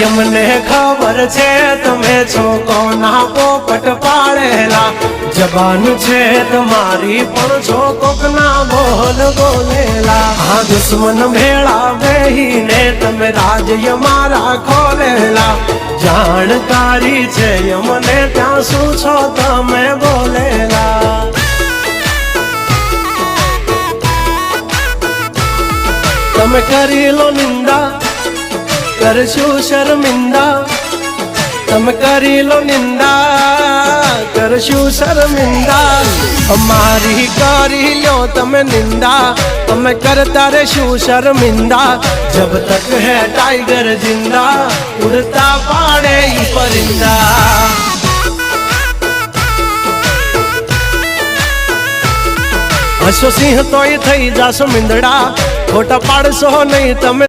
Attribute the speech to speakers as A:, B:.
A: यमने खबर छे तमे छो कोना पोपट पाड़ेला जबान छे तुम्हारी पण छो कोकना बोल बोलेला हाँ दुश्मन भेड़ा बेहीने तमे राज्य मारा खोलेला जानकारी छे यमने त्या शू छो तमे बोलेला तमे करी लो निंदा करशु शर्मिंदा तमे करी लो निंदा करशु शर्मिंदा हमारी करी लो तमे निंदा तमे करता रेशु शर्मिंदा जब तक है टाइगर जिंदा उड़ता पाड़े ही परिंदा हसो सिंह तो थई जासो मिंदड़ा खोटा पाड़शो नहीं तमे